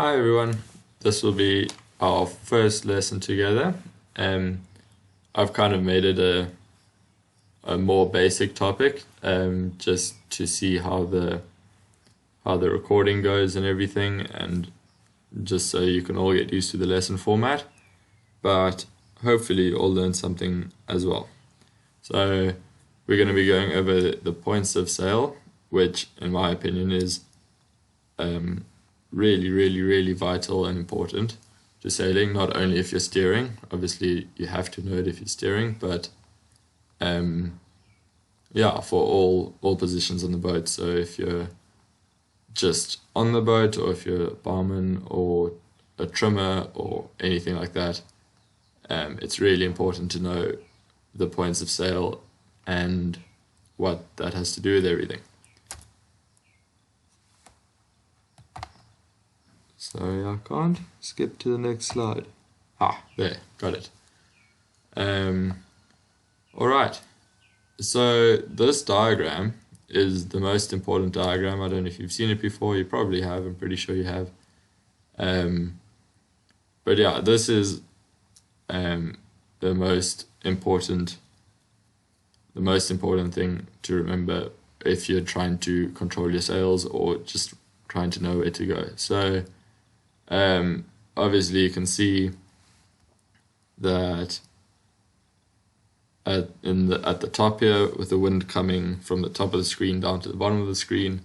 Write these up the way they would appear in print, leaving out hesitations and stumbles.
Hi everyone, this will be our first lesson together. I've kind of made it a more basic topic, just to see how the recording goes and everything, and just so you can all get used to the lesson format. But hopefully you all learn something as well. So we're going to be going over the points of sail, which in my opinion is really vital and important to sailing, not only if you're steering. Obviously you have to know it if you're steering, but yeah, for all positions on the boat. So if you're just on the boat, or if you're a barman or a trimmer or anything like that, it's really important to know the points of sail and what that has to do with everything. Sorry, I can't skip to the next slide. There, got it. Alright, so this diagram is the most important diagram. I don't know if you've seen it before, you probably have, I'm pretty sure you have. But yeah, this is the most important thing to remember if you're trying to control your sails or just trying to know where to go. So obviously you can see that at the top here, with the wind coming from the top of the screen down to the bottom of the screen,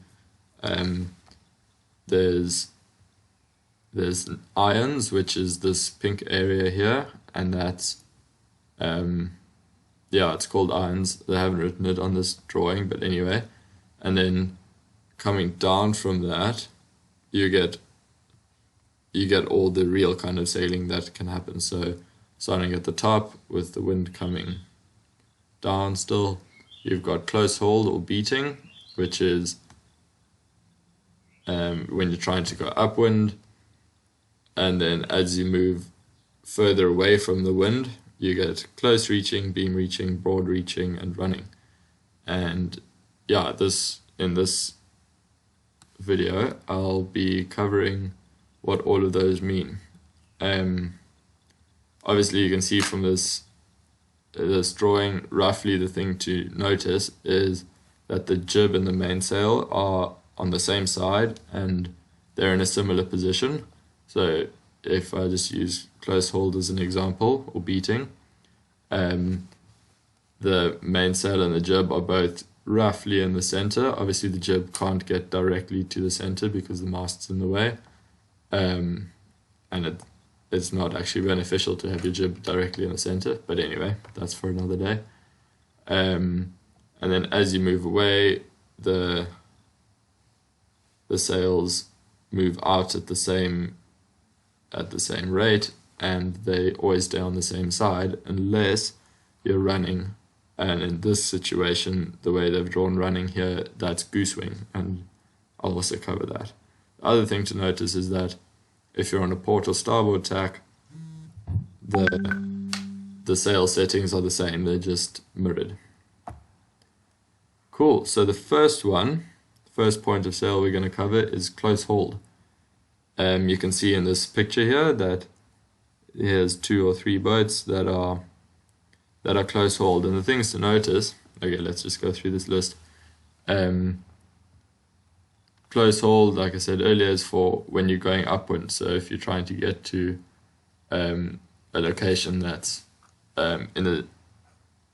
there's irons, which is this pink area here, and that's yeah, it's called irons. They haven't written it on this drawing, but anyway. And then coming down from that, you get all the real kind of sailing that can happen. So starting at the top with the wind coming down still, you've got close hold or beating, which is when you're trying to go upwind, and then as you move further away from the wind, you get close reaching, beam reaching, broad reaching, and running. And yeah, in this video I'll be covering what all of those mean. Obviously you can see from this drawing, roughly the thing to notice is that the jib and the mainsail are on the same side and they're in a similar position. So if I just use close hold as an example, or beating, the mainsail and the jib are both roughly in the center. Obviously the jib can't get directly to the center because the mast's in the way, and it's not actually beneficial to have your jib directly in the center, but anyway, that's for another day. And then as you move away, the sails move out at the same rate, and they always stay on the same side unless you're running. And in this situation, the way they've drawn running here, that's goosewing, and I'll also cover that. The other thing to notice is that if you're on a port or starboard tack, the sail settings are the same, they're just mirrored. Cool, so the first point of sail we're going to cover is close hold. You can see in this picture here that here's 2 or 3 boats that are close hold, and the things to notice, okay, let's just go through this list. Close hold, like I said earlier, is for when you're going upwind. So if you're trying to get to a location that's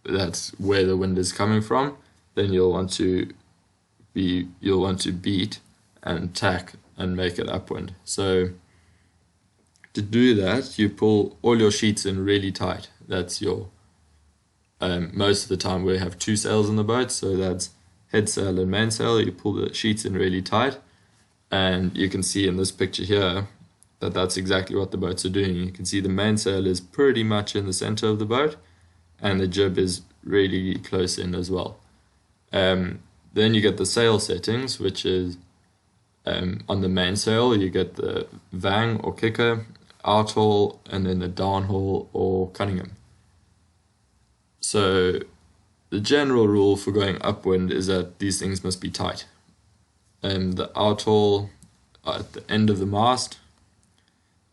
that's where the wind is coming from, then you'll want to beat and tack and make it upwind. So to do that, you pull all your sheets in really tight. That's your most of the time we have 2 sails in the boat, so that's head sail and mainsail. You pull the sheets in really tight, and you can see in this picture here that that's exactly what the boats are doing. You can see the mainsail is pretty much in the center of the boat, and the jib is really close in as well. Then you get the sail settings, which is on the mainsail you get the vang or kicker, outhaul, and then the downhaul or cunningham. So the general rule for going upwind is that these things must be tight. The outhaul at the end of the mast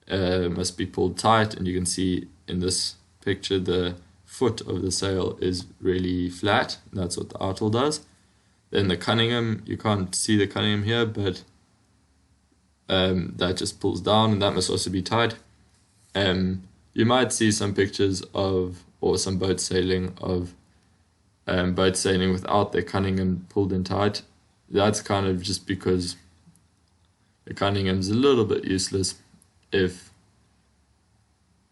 must be pulled tight, and you can see in this picture the foot of the sail is really flat. That's what the outhaul does. Then the Cunningham, you can't see the Cunningham here, but that just pulls down, and that must also be tight. You might see some pictures of, or some boat sailing of boats sailing without their Cunningham pulled in tight. That's kind of just because the Cunningham's a little bit useless if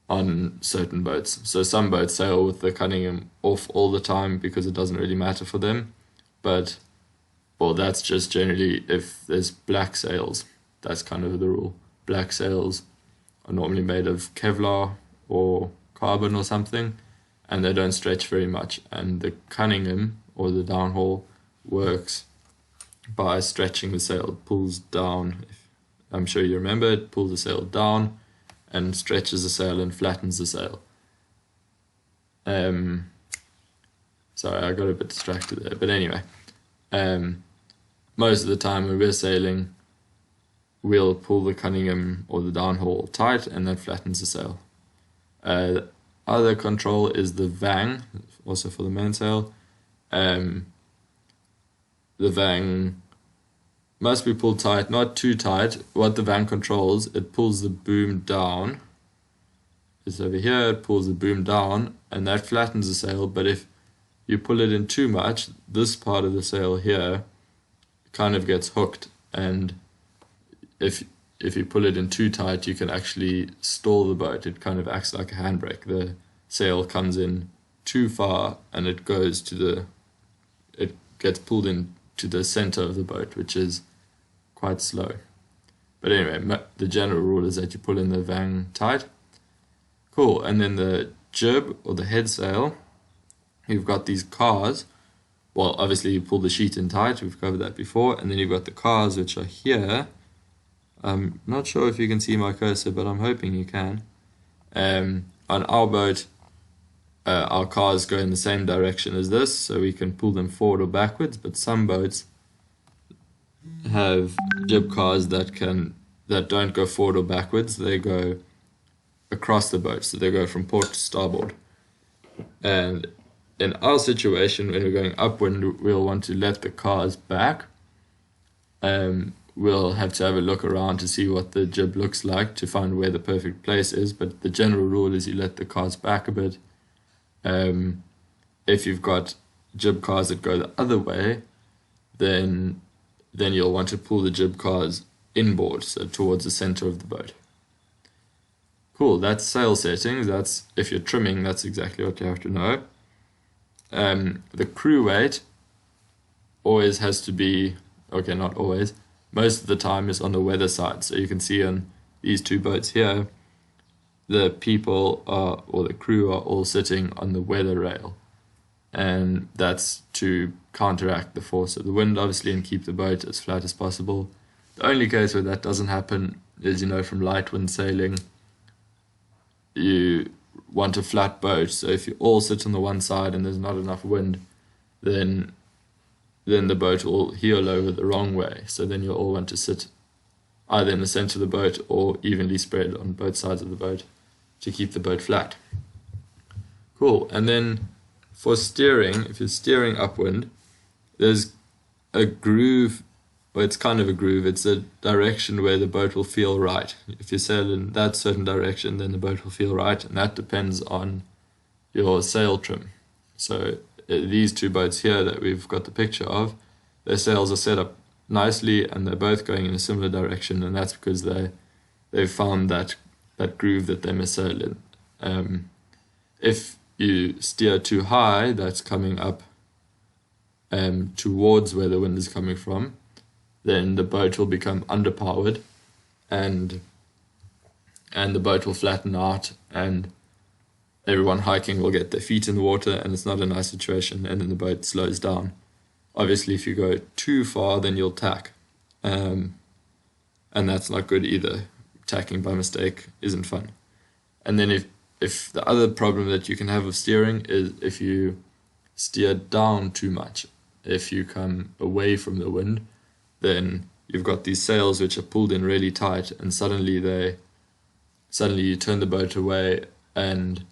on certain boats. So some boats sail with the Cunningham off all the time because it doesn't really matter for them. But, well, that's just generally if there's black sails. That's kind of the rule. Black sails are normally made of Kevlar or carbon or something, and they don't stretch very much. And the Cunningham, or the downhaul, works by stretching the sail. It pulls down. I'm sure you remember, it pulls the sail down and stretches the sail and flattens the sail. Sorry, I got a bit distracted there. But anyway, most of the time when we're sailing, we'll pull the Cunningham or the downhaul tight, and that flattens the sail. Other control is the Vang, also for the mainsail. The Vang must be pulled tight, not too tight. What the Vang controls, it pulls the boom down. It's over here, it pulls the boom down, and that flattens the sail. But if you pull it in too much, this part of the sail here kind of gets hooked, and if you pull it in too tight, you can actually stall the boat. It kind of acts like a handbrake. The sail comes in too far, and it goes to it gets pulled in to the center of the boat, which is quite slow. But anyway, the general rule is that you pull in the Vang tight. Cool. And then the jib or the head sail, you've got these cars. Well, obviously you pull the sheet in tight, we've covered that before, and then you've got the cars, which are here. I'm not sure if you can see my cursor, but I'm hoping you can. On our boat, our cars go in the same direction as this, so we can pull them forward or backwards, but some boats have jib cars that don't go forward or backwards. They go across the boat, so they go from port to starboard. And in our situation, when we're going upwind, we'll want to let the cars back. We'll have to have a look around to see what the jib looks like to find where the perfect place is, but the general rule is you let the cars back a bit. If you've got jib cars that go the other way, then you'll want to pull the jib cars inboard, so towards the center of the boat. Cool, that's sail settings. That's, if you're trimming, that's exactly what you have to know. The crew weight always has to be, okay, not always, most of the time is on the weather side. So you can see on these two boats here, the people are, or the crew are all sitting on the weather rail. And that's to counteract the force of the wind, obviously, and keep the boat as flat as possible. The only case where that doesn't happen is, from light wind sailing, you want a flat boat. So if you all sit on the one side and there's not enough wind, then the boat will heel over the wrong way. So then you'll all want to sit either in the center of the boat or evenly spread on both sides of the boat to keep the boat flat. Cool. And then for steering, if you're steering upwind, there's a groove, well, it's kind of a groove. It's a direction where the boat will feel right. If you sail in that certain direction, then the boat will feel right, and that depends on your sail trim. So these two boats here that we've got the picture of, their sails are set up nicely, and they're both going in a similar direction, and that's because they've found that groove that they must sail in. If you steer too high, that's coming up towards where the wind is coming from, then the boat will become underpowered, and the boat will flatten out, and everyone hiking will get their feet in the water, and it's not a nice situation, and then the boat slows down. Obviously, if you go too far, then you'll tack, and that's not good either. Tacking by mistake isn't fun. And then if the other problem that you can have with steering is if you steer down too much, if you come away from the wind, then you've got these sails which are pulled in really tight, and suddenly suddenly you turn the boat away and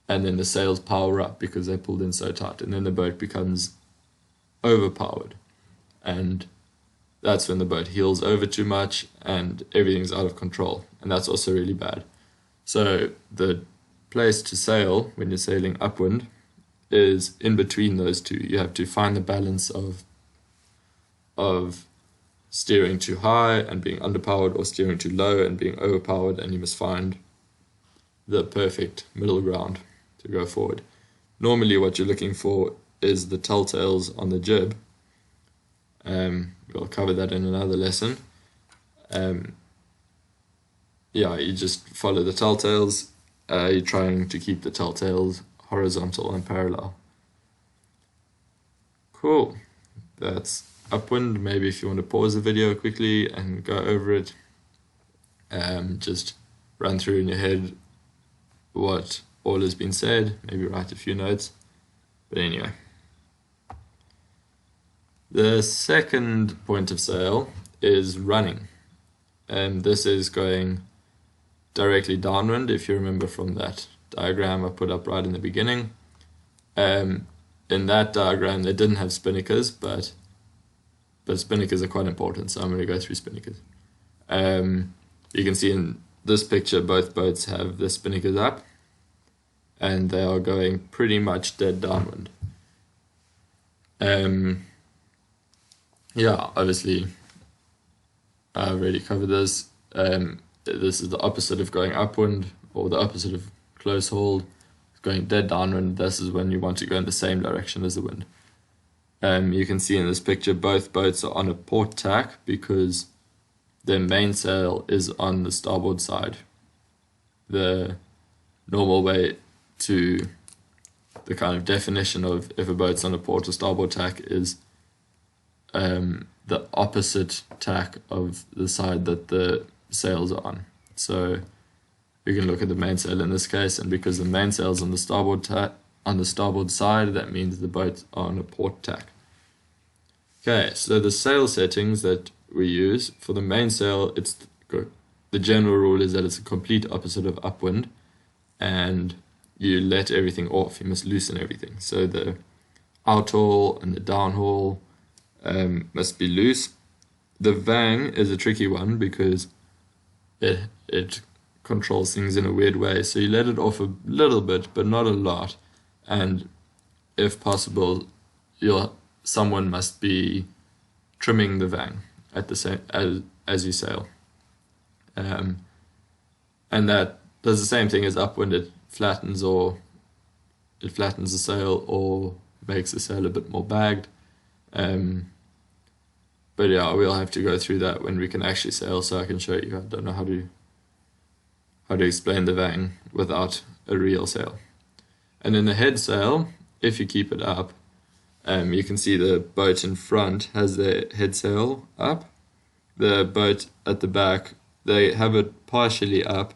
then the sails power up because they're pulled in so tight, and then the boat becomes overpowered, and that's when the boat heels over too much and everything's out of control, and that's also really bad. So the place to sail when you're sailing upwind is in between those two. You have to find the balance of steering too high and being underpowered, or steering too low and being overpowered, and you must find the perfect middle ground to go forward. Normally what you're looking for is the telltales on the jib. We'll cover that in another lesson. Yeah, you just follow the telltales. You're trying to keep the telltales horizontal and parallel. Cool. That's upwind. Maybe if you want to pause the video quickly and go over it, just run through in your head what all has been said, maybe write a few notes. But anyway, the second point of sail is running, and this is going directly downwind. If you remember from that diagram I put up right in the beginning, in that diagram they didn't have spinnakers, but spinnakers are quite important, so I'm going to go through spinnakers. You can see in this picture both boats have the spinnakers up, and they are going pretty much dead downwind. Yeah, obviously I've already covered this. This is the opposite of going upwind, or the opposite of close hauled. Going dead downwind, this is when you want to go in the same direction as the wind. You can see in this picture both boats are on a port tack because their mainsail is on the starboard side. The normal way to the kind of definition of if a boat's on a port or starboard tack is the opposite tack of the side that the sails are on. So we can look at the mainsail in this case, and because the mainsail's on the starboard side, that means the boat's on a port tack. Okay, so the sail settings that we use for the mainsail, the general rule is that it's a complete opposite of upwind, and you let everything off. You must loosen everything. So the outhaul and the downhaul must be loose. The vang is a tricky one because it controls things in a weird way. So you let it off a little bit, but not a lot. And if possible, someone must be trimming the vang at the same as you sail. And that does the same thing as upwind. It flattens the sail or makes the sail a bit more bagged. But yeah, we'll have to go through that when we can actually sail, so I can show you. I don't know how to explain the vang without a real sail. And in the head sail, if you keep it up, you can see the boat in front has the head sail up. The boat at the back, they have it partially up,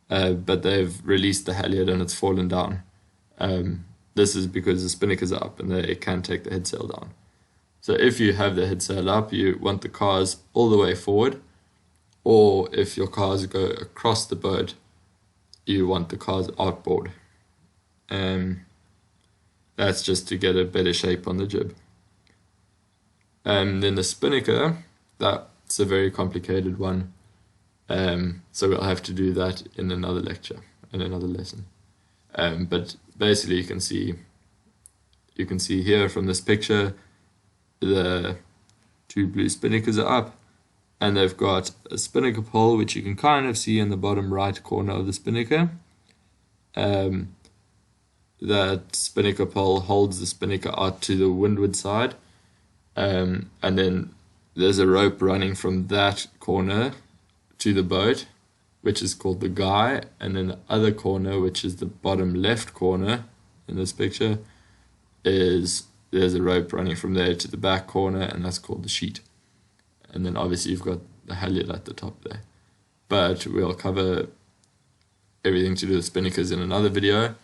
but they've released the halyard and it's fallen down. This is because the spinnakers are up and they can take the head sail down. So if you have the head sail up, you want the cars all the way forward, or if your cars go across the boat, you want the cars outboard. That's just to get a better shape on the jib. And then the spinnaker, that's a very complicated one. So we'll have to do that in another lecture, in another lesson. But basically you can see here from this picture, the two blue spinnakers are up, and they've got a spinnaker pole, which you can kind of see in the bottom right corner of the spinnaker. That spinnaker pole holds the spinnaker out to the windward side, and then there's a rope running from that corner to the boat, which is called the guy, and then the other corner, which is the bottom left corner in this picture, there's a rope running from there to the back corner, and that's called the sheet. And then obviously you've got the halyard at the top there. But we'll cover everything to do with spinnakers in another video,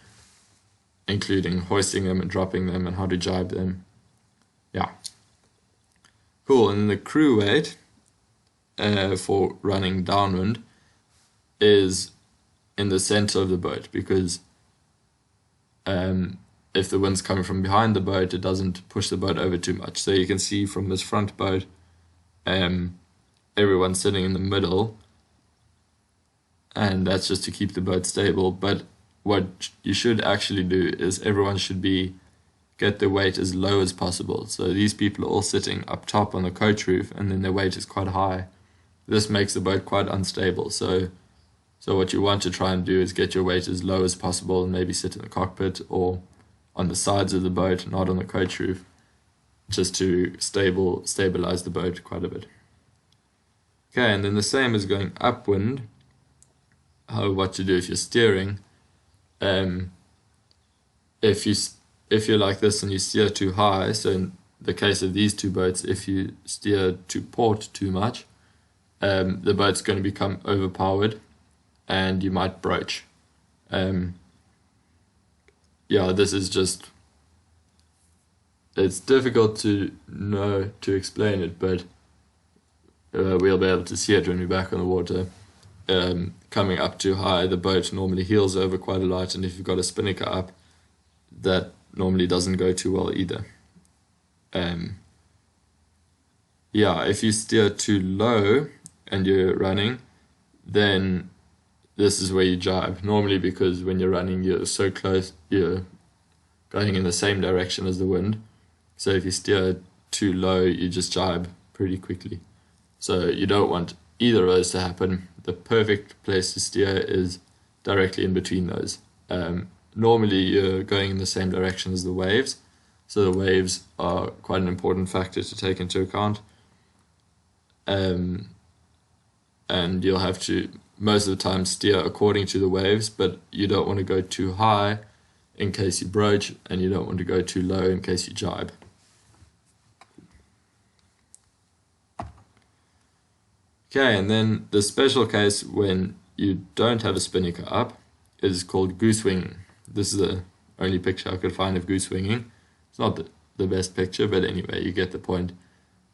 including hoisting them and dropping them and how to jibe them. Yeah. Cool, and the crew weight for running downwind, is in the center of the boat, because if the wind's coming from behind the boat, it doesn't push the boat over too much. So you can see from this front boat, everyone's sitting in the middle, and that's just to keep the boat stable. But what you should actually do is everyone should get their weight as low as possible. So these people are all sitting up top on the coach roof, and then their weight is quite high. This makes the boat quite unstable. So what you want to try and do is get your weight as low as possible, and maybe sit in the cockpit or on the sides of the boat, not on the coach roof, just to stabilize the boat quite a bit. Okay, and then the same as going upwind. What to do if you're steering. If you're like this and you steer too high, so in the case of these two boats, if you steer to port too much, the boat's going to become overpowered and you might broach. This is just, it's difficult to explain it, but we'll be able to see it when we're back on the water. Coming up too high, the boat normally heels over quite a lot, and if you've got a spinnaker up, that normally doesn't go too well either. If you steer too low and you're running, then this is where you jibe. Normally, because when you're running, you're so close, you're going in the same direction as the wind. So if you steer too low, you just jibe pretty quickly. So you don't want either of those to happen. The perfect place to steer is directly in between those. Normally you're going in the same direction as the waves, so the waves are quite an important factor to take into account. And you'll have to, most of the time, steer according to the waves, but you don't want to go too high in case you broach, and you don't want to go too low in case you jibe. Okay, and then the special case when you don't have a spinnaker up is called goosewinging. This is the only picture I could find of goosewinging. It's not the best picture, but anyway, you get the point.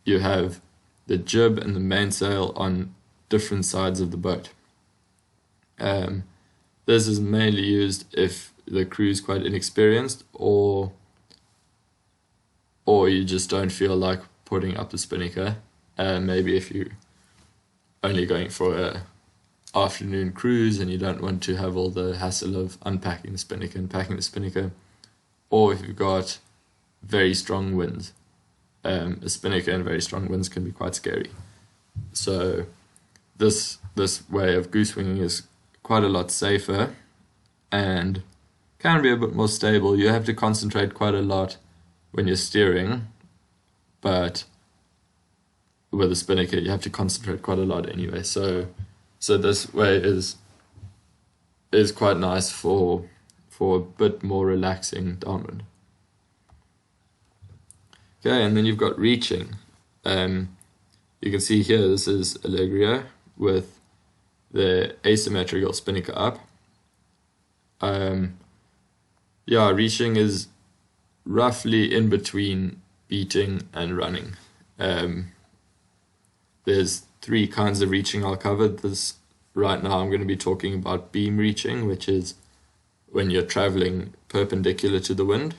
You have the jib and the mainsail on different sides of the boat. This is mainly used if the crew is quite inexperienced, or you just don't feel like putting up the spinnaker. Maybe if you're only going for a afternoon cruise and you don't want to have all the hassle of unpacking the spinnaker and packing the spinnaker, or if you've got very strong winds. A spinnaker and very strong winds can be quite scary. So this way of goosewinging is quite a lot safer and can be a bit more stable. You have to concentrate quite a lot when you're steering, but with a spinnaker you have to concentrate quite a lot anyway. So this way is quite nice for a bit more relaxing downwind. Okay, and then you've got reaching. You can see here, this is Allegria with the asymmetrical spinnaker up. Reaching is roughly in between beating and running. There's three kinds of reaching I'll cover. Right now I'm going to be talking about beam reaching, which is when you're traveling perpendicular to the wind.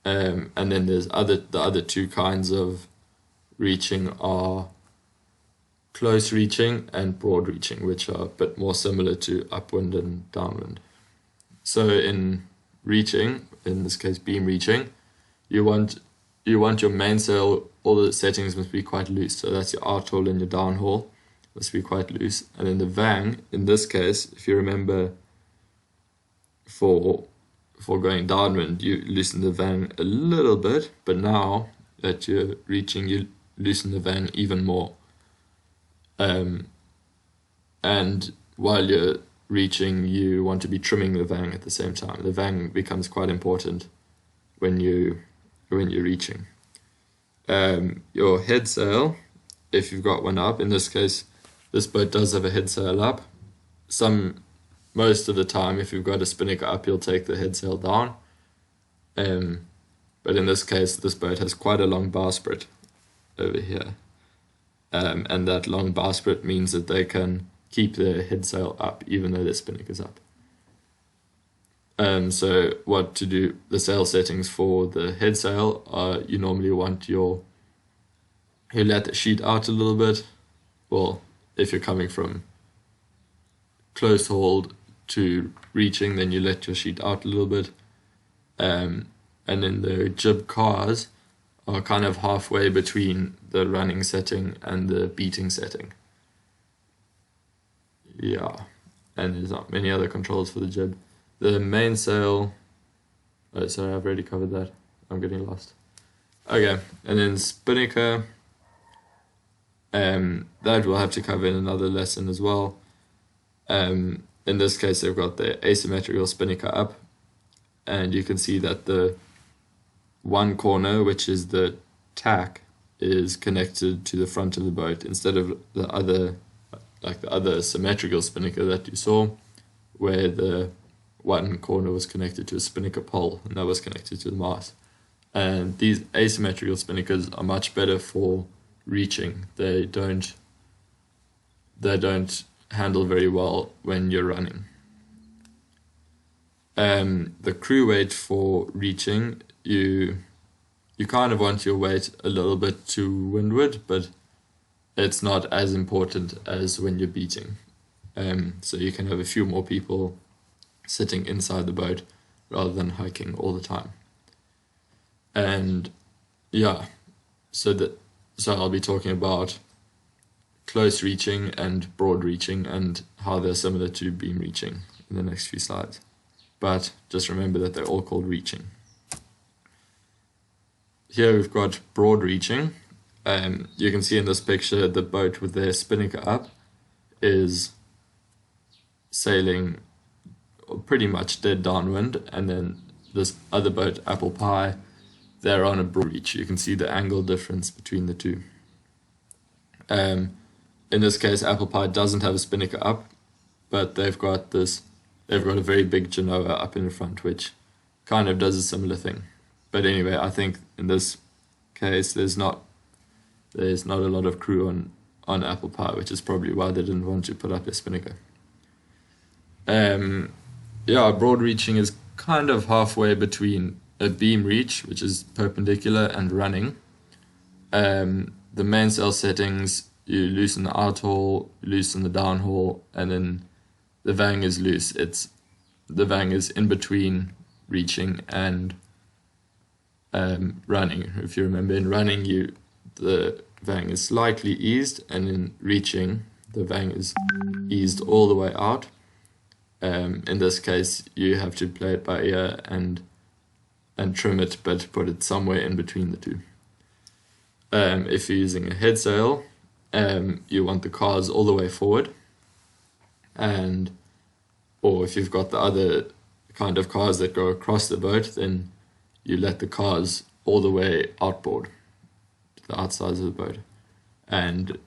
And then there's the other two kinds of reaching are close reaching and broad reaching, which are a bit more similar to upwind and downwind. So in reaching, in this case beam reaching, you want your mainsail, all the settings must be quite loose. So that's your outhaul and your downhaul must be quite loose. And then the vang, in this case, if you remember, for going downwind, you loosen the vang a little bit, but now that you're reaching, you loosen the vang even more. And while you're reaching, you want to be trimming the vang at the same time. The vang becomes quite important when you're reaching. Your head sail, if you've got one up, in this case, this boat does have a head sail up. Most of the time, if you've got a spinnaker up, you'll take the head sail down. But in this case, this boat has quite a long bowsprit over here. And that long bowsprit means that they can keep the head sail up even though the spinnaker's up. So what to do, the sail settings for the head sail are you normally want you let the sheet out a little bit. Well, if you're coming from close hold to reaching, then you let your sheet out a little bit. And then the jib cars are kind of halfway between the running setting and the beating setting. Yeah, and there's not many other controls for the jib. The mainsail, oh sorry, I've already covered that. I'm getting lost. Okay, and then spinnaker, that we'll have to cover in another lesson as well. In this case, they've got the asymmetrical spinnaker up, and you can see that the one corner, which is the tack, is connected to the front of the boat instead of the other, like the other symmetrical spinnaker that you saw, where the one corner was connected to a spinnaker pole and that was connected to the mast. And these asymmetrical spinnakers are much better for reaching. They don't handle very well when you're running. The crew weight for reaching, you kind of want your weight a little bit to windward, but it's not as important as when you're beating. So you can have a few more people sitting inside the boat rather than hiking all the time. And yeah, so I'll be talking about close reaching and broad reaching and how they're similar to beam reaching in the next few slides. But just remember that they're all called reaching. Here we've got broad reaching. You can see in this picture the boat with their spinnaker up is sailing pretty much dead downwind, and then this other boat, Apple Pie, they're on a broad reach. You can see the angle difference between the two. In this case, Apple Pie doesn't have a spinnaker up, but they've got a very big Genoa up in the front, which kind of does a similar thing. But anyway, I think in this case there's not a lot of crew on Apple Pie, which is probably why they didn't want to put up a spinnaker. Yeah, broad reaching is kind of halfway between a beam reach, which is perpendicular, and running. The mainsail settings, you loosen the out haul, loosen the down haul, and then the vang is loose. The vang is in between reaching and running. If you remember, in running the vang is slightly eased, and in reaching the vang is eased all the way out. In this case, you have to play it by ear and trim it, but put it somewhere in between the two. If you're using a head sail, you want the cars all the way forward, or if you've got the other kind of cars that go across the boat, then you let the cars all the way outboard to the outsides of the boat. And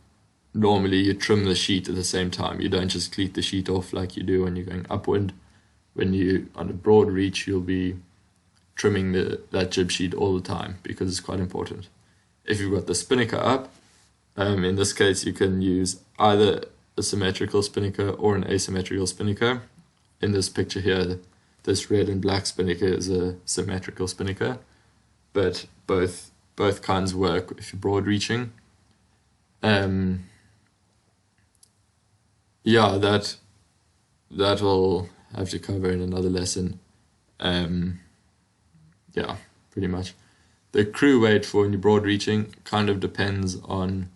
normally you trim the sheet at the same time. You don't just cleat the sheet off like you do when you're going upwind. When you on a broad reach, you'll be trimming that jib sheet all the time because it's quite important. If you've got the spinnaker up, in this case you can use either a symmetrical spinnaker or an asymmetrical spinnaker. In this picture here, this red and black spinnaker is a symmetrical spinnaker, but both kinds work if you're broad reaching. Yeah, that we'll have to cover in another lesson. Yeah, pretty much. The crew weight for when you're broad reaching kind of depends on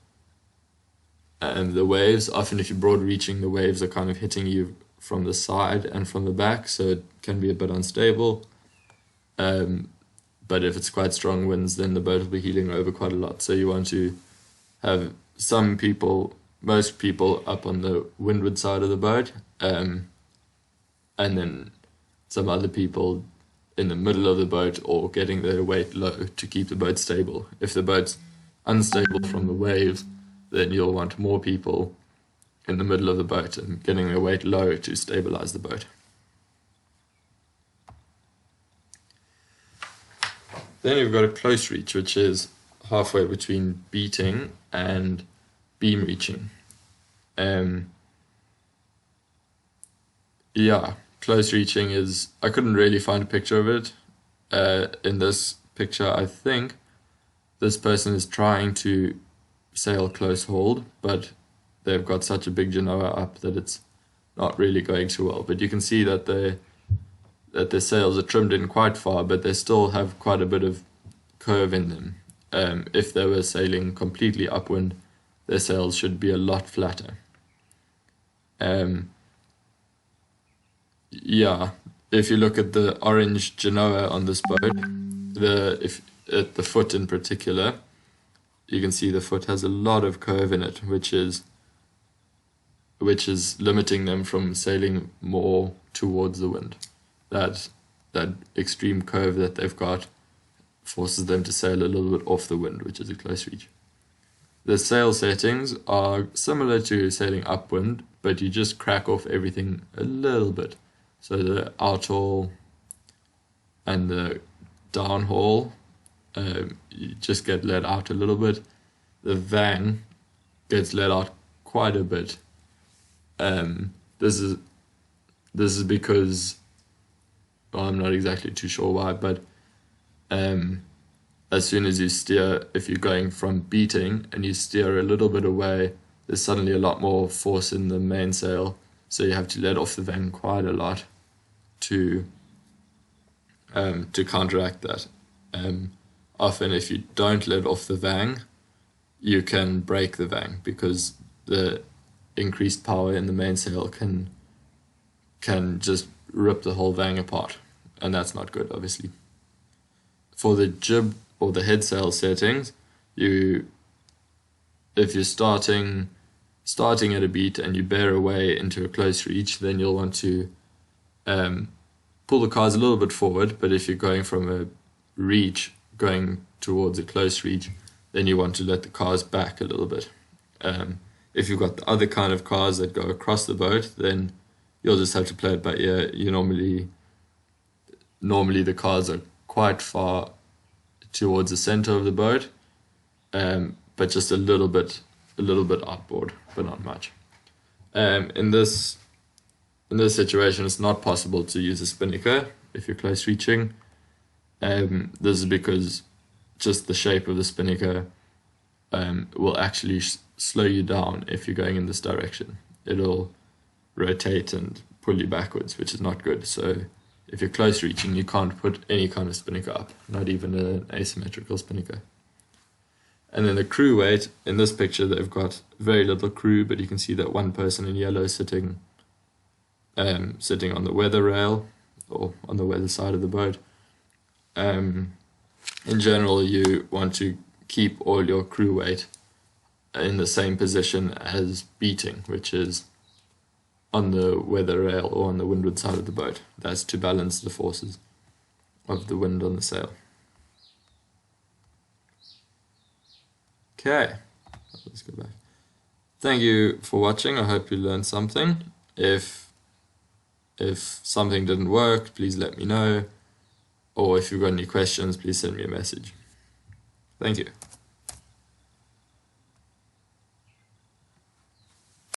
the waves. Often if you're broad reaching, the waves are kind of hitting you from the side and from the back, so it can be a bit unstable. But if it's quite strong winds, then the boat will be heeling over quite a lot. So you want to have most people up on the windward side of the boat, and then some other people in the middle of the boat or getting their weight low to keep the boat stable. If the boat's unstable from the waves, then you'll want more people in the middle of the boat and getting their weight low to stabilize the boat. Then you've got a close reach, which is halfway between beating and beam reaching. Yeah, close reaching is, I couldn't really find a picture of it. In this picture, I think this person is trying to sail close hold, but they've got such a big genoa up that it's not really going too well. But you can see that their sails are trimmed in quite far, but they still have quite a bit of curve in them. If they were sailing completely upwind, their sails should be a lot flatter. Yeah, if you look at the orange genoa on this boat, if at the foot in particular, you can see the foot has a lot of curve in it, which is limiting them from sailing more towards the wind. That extreme curve that they've got forces them to sail a little bit off the wind, which is a close reach. The sail settings are similar to sailing upwind, but you just crack off everything a little bit. So the outhaul and the downhaul, you just get let out a little bit. The van gets let out quite a bit. This is because, well, I'm not exactly too sure why, but as soon as you steer, if you're going from beating and you steer a little bit away, there's suddenly a lot more force in the mainsail, so you have to let off the van quite a lot to counteract that. Often, if you don't let off the vang, you can break the vang because the increased power in the mainsail can just rip the whole vang apart, and that's not good, obviously. For the jib or the head sail settings, if you're starting at a beat and you bear away into a close reach, then you'll want to pull the cars a little bit forward. But if you're going from a reach going towards a close reach, then you want to let the cars back a little bit. If you've got the other kind of cars that go across the boat, then you'll just have to play it by ear. You normally the cars are quite far towards the center of the boat, but just a little bit outboard, but not much. In this situation, it's not possible to use a spinnaker if you're close reaching. This is because just the shape of the spinnaker will actually slow you down if you're going in this direction. It'll rotate and pull you backwards, which is not good. So if you're close reaching, you can't put any kind of spinnaker up, not even an asymmetrical spinnaker. And then the crew weight, in this picture they've got very little crew, but you can see that one person in yellow sitting on the weather rail or on the weather side of the boat. In general, you want to keep all your crew weight in the same position as beating, which is on the weather rail or on the windward side of the boat. That's to balance the forces of the wind on the sail. Okay, let's go back. Thank you for watching. I hope you learned something. If something didn't work, please let me know. Or if you've got any questions, please send me a message. Thank you.